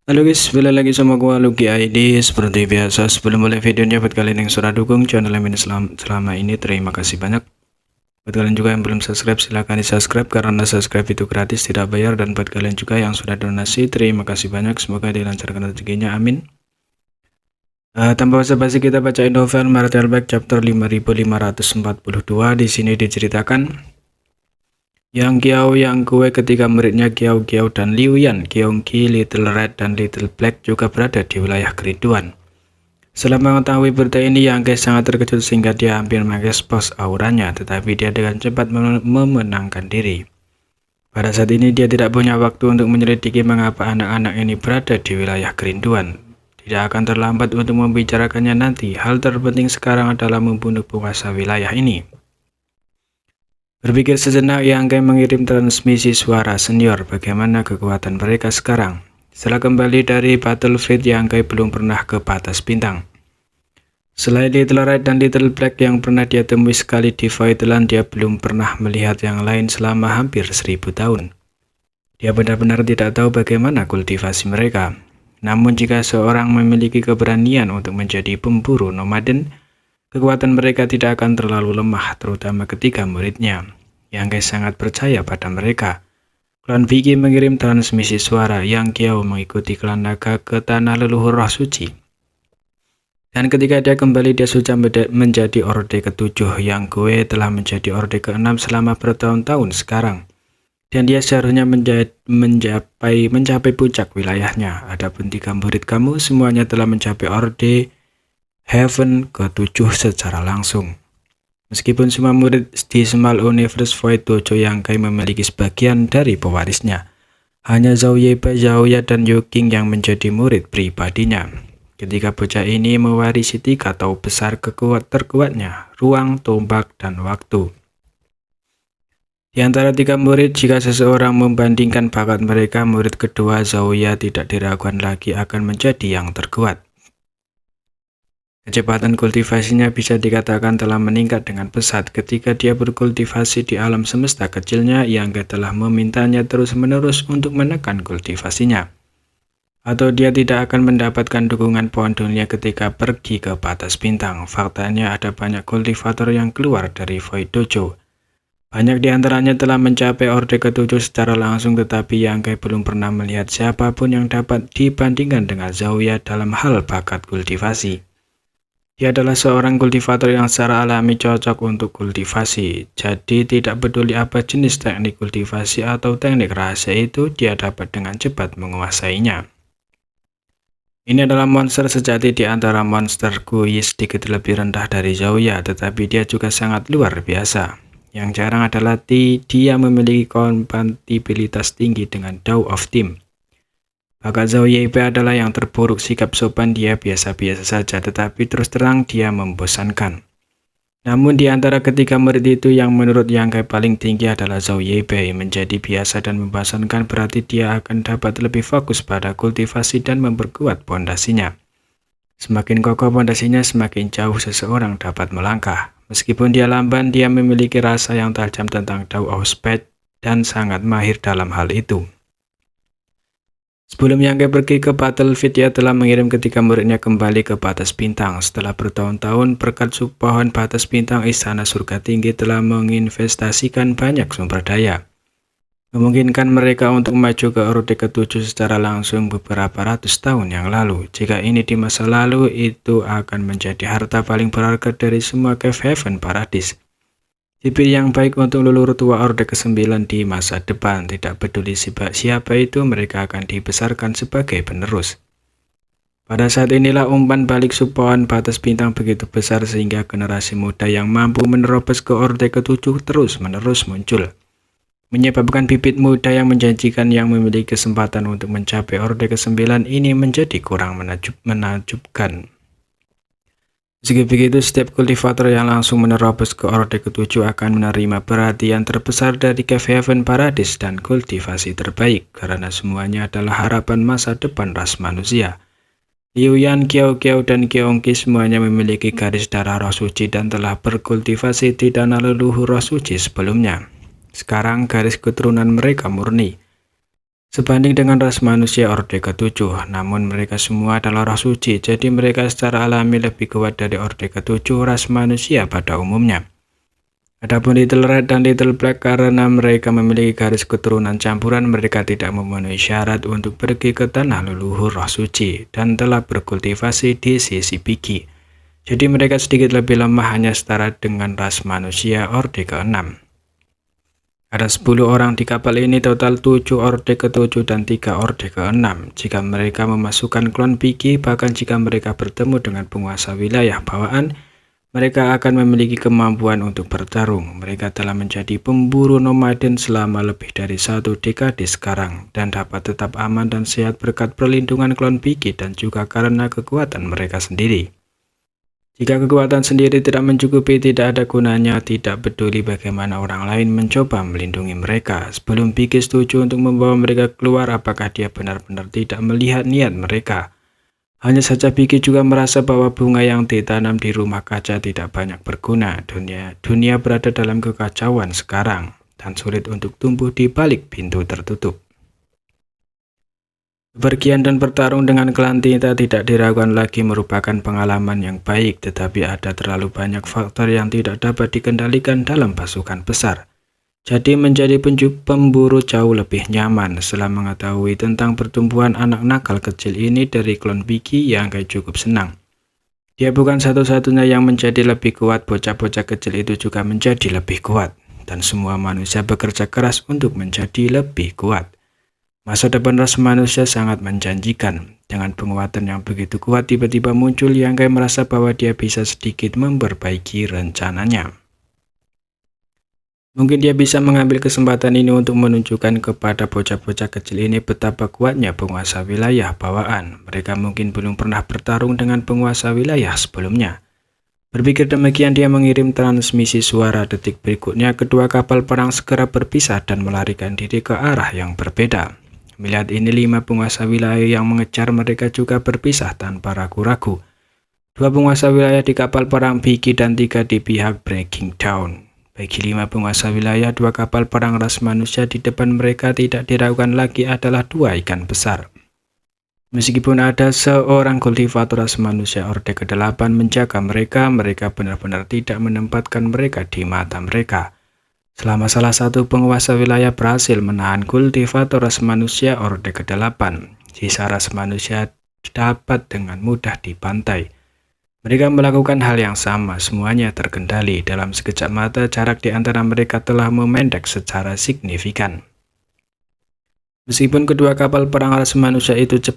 Halo guys, balik lagi sama gua Lucky ID. Seperti biasa, sebelum mulai videonya buat kalian yang sudah dukung channel ini selama ini, terima kasih banyak. Buat kalian juga yang belum subscribe, silahkan di subscribe karena subscribe itu gratis, tidak bayar. Dan buat kalian juga yang sudah donasi, terima kasih banyak, semoga dilancarkan rezekinya, amin. Tanpa basa-basi, kita bacain novel Martial Back chapter 5542. Di sini diceritakan Yang Kiao Yang Kue ketika muridnya Kiao Kiao dan Liu Yan, Gyeonggi, Little Red, dan Little Black juga berada di wilayah kerinduan. Setelah mengetahui berita ini, Yang Kue sangat terkejut sehingga dia hampir mengekspos auranya, tetapi dia dengan cepat memenangkan diri. Pada saat ini dia tidak punya waktu untuk menyelidiki mengapa anak-anak ini berada di wilayah kerinduan. Tidak akan terlambat untuk membicarakannya nanti. Hal terpenting sekarang adalah membunuh penguasa wilayah ini. Berpikir sejenak, Yang Kue mengirim transmisi suara senior bagaimana kekuatan mereka sekarang. Setelah kembali dari battlefield, Yang Kue belum pernah ke batas bintang. Selain Little Red dan Little Black yang pernah dia temui sekali di Voidland, dia belum pernah melihat yang lain selama hampir 1000 tahun. Dia benar-benar tidak tahu bagaimana kultivasi mereka. Namun jika seorang memiliki keberanian untuk menjadi pemburu nomaden, kekuatan mereka tidak akan terlalu lemah, terutama ketika muridnya. Yang Kue sangat percaya pada mereka. Klan Vicky mengirim transmisi suara. Yang Kiao mengikuti klan naga ke tanah leluhur roh suci. Dan ketika dia kembali, dia sudah menjadi orde ke-7. Yang Kue telah menjadi orde ke-6 selama bertahun-tahun sekarang. Dan dia seharusnya mencapai puncak wilayahnya. Adapun 3 murid kamu semuanya telah mencapai orde Heaven ke-7 secara langsung. Meskipun semua murid di Small Universe Void Dojo Yang Kue memiliki sebagian dari pewarisnya, hanya Zhao Yebe, Zhao Ya, dan Yu King yang menjadi murid pribadinya. Ketika bocah ini mewarisi 3 tahu besar terkuatnya, ruang, tombak, dan waktu. Di antara 3 murid, jika seseorang membandingkan bakat mereka, murid kedua Zhao Ya tidak diragukan lagi akan menjadi yang terkuat. Kecepatan kultivasinya bisa dikatakan telah meningkat dengan pesat. Ketika dia berkultivasi di alam semesta kecilnya, Yang Kue telah memintanya terus-menerus untuk menekan kultivasinya. Atau dia tidak akan mendapatkan dukungan pohon dunia ketika pergi ke batas bintang. Faktanya ada banyak kultivator yang keluar dari Void Dojo. Banyak di antaranya telah mencapai orde ke-7 secara langsung, tetapi Yang Kue belum pernah melihat siapapun yang dapat dibandingkan dengan Zhao Ya dalam hal bakat kultivasi. Dia adalah seorang kultivator yang secara alami cocok untuk kultivasi. Jadi tidak peduli apa jenis teknik kultivasi atau teknik rahasia itu, dia dapat dengan cepat menguasainya. Ini adalah monster sejati di antara monster Kui, sedikit lebih rendah dari Zhao Ya, tetapi dia juga sangat luar biasa. Yang jarang adalah dia memiliki kompatibilitas tinggi dengan Tao of Team. Bakat Zhao Yebe adalah yang terburuk, sikap sopan dia biasa-biasa saja, tetapi terus terang dia membosankan. Namun di antara ketiga murid itu, yang menurut Yang Kue paling tinggi adalah Zhao Yebe. Menjadi biasa dan membosankan berarti dia akan dapat lebih fokus pada kultivasi dan memperkuat pondasinya. Semakin kokoh pondasinya, semakin jauh seseorang dapat melangkah. Meskipun dia lamban, dia memiliki rasa yang tajam tentang Tao of Speed dan sangat mahir dalam hal itu. Sebelum Yang Kue pergi ke battlefield, dia telah mengirim ketiga muridnya kembali ke batas bintang. Setelah bertahun-tahun, berkat pohon batas bintang, istana surga tinggi telah menginvestasikan banyak sumber daya, memungkinkan mereka untuk maju ke orde ke-7 secara langsung beberapa ratus tahun yang lalu. Jika ini di masa lalu, itu akan menjadi harta paling berharga dari semua Cave Heaven Paradise. Sipir yang baik untuk leluhur tua orde ke-9 di masa depan. Tidak peduli siapa itu, mereka akan dibesarkan sebagai penerus. Pada saat inilah umpan balik pohon batas bintang begitu besar sehingga generasi muda yang mampu menerobos ke orde ke-7 terus-menerus muncul, menyebabkan bibit muda yang menjanjikan yang memiliki kesempatan untuk mencapai orde ke-9 ini menjadi kurang menakjubkan. Meski begitu, setiap kultivator yang langsung menerobos ke orde ke-7 akan menerima perhatian terbesar dari Cave Heaven Paradise dan kultivasi terbaik, karena semuanya adalah harapan masa depan ras manusia. Liu Yan, Kiao Kiao, dan Gyeonggi semuanya memiliki garis darah roh suci dan telah berkultivasi di tanah leluhur roh suci sebelumnya. Sekarang garis keturunan mereka murni. sebanding dengan ras manusia Orde ke-7. Namun mereka semua adalah roh suci, jadi mereka secara alami lebih kuat dari Orde ke-7 ras manusia pada umumnya. Adapun Little Red dan Little Black, karena mereka memiliki garis keturunan campuran, mereka tidak memenuhi syarat untuk pergi ke tanah leluhur roh suci dan telah berkultivasi di sisi Bigi. Jadi mereka sedikit lebih lemah, hanya setara dengan ras manusia Orde ke-6. Ada 10 orang di kapal ini, total 7 Orde ke-7 dan 3 Orde ke-6. Jika mereka memasukkan klon Bigi, bahkan jika mereka bertemu dengan penguasa wilayah bawaan, mereka akan memiliki kemampuan untuk bertarung. Mereka telah menjadi pemburu nomaden selama lebih dari 1 dekade sekarang, dan dapat tetap aman dan sehat berkat perlindungan klon Bigi dan juga karena kekuatan mereka sendiri. Jika kekuatan sendiri tidak mencukupi, tidak ada gunanya, tidak peduli bagaimana orang lain mencoba melindungi mereka. Sebelum Bigi setuju untuk membawa mereka keluar, apakah dia benar-benar tidak melihat niat mereka? Hanya saja Bigi juga merasa bahwa bunga yang ditanam di rumah kaca tidak banyak berguna. Dunia berada dalam kekacauan sekarang dan sulit untuk tumbuh di balik pintu tertutup. Bepergian dan bertarung dengan klan Tinta tidak diragukan lagi merupakan pengalaman yang baik, tetapi ada terlalu banyak faktor yang tidak dapat dikendalikan dalam pasukan besar. Jadi menjadi pemburu jauh lebih nyaman. Setelah mengetahui tentang pertumbuhan anak nakal kecil ini dari klon Bigi, Yangkai cukup senang. Dia bukan satu-satunya yang menjadi lebih kuat, bocah-bocah kecil itu juga menjadi lebih kuat. Dan semua manusia bekerja keras untuk menjadi lebih kuat. Masa depan ras manusia sangat menjanjikan. Dengan penguatan yang begitu kuat, tiba-tiba muncul Yangkai merasa bahwa dia bisa sedikit memperbaiki rencananya. Mungkin dia bisa mengambil kesempatan ini untuk menunjukkan kepada bocah-bocah kecil ini betapa kuatnya penguasa wilayah bawaan. Mereka mungkin belum pernah bertarung dengan penguasa wilayah sebelumnya. Berpikir demikian, dia mengirim transmisi suara. Detik berikutnya, kedua kapal perang segera berpisah dan melarikan diri ke arah yang berbeda. Melihat ini, 5 penguasa wilayah yang mengejar mereka juga berpisah tanpa ragu-ragu. 2 penguasa wilayah di kapal perang Bigi dan 3 di pihak Breaking Dawn. Bagi 5 penguasa wilayah, 2 kapal perang ras manusia di depan mereka tidak diragukan lagi adalah 2 ikan besar. Meskipun ada seorang kultivator ras manusia Orde ke-8 menjaga mereka, mereka benar-benar tidak menempatkan mereka di mata mereka. Selama salah satu penguasa wilayah berhasil menahan kultivator ras manusia Orde ke-8, sisa ras manusia dapat dengan mudah dibantai. Mereka melakukan hal yang sama, semuanya terkendali. Dalam sekejap mata, jarak di antara mereka telah memendek secara signifikan. Meskipun kedua kapal perang ras manusia itu cepat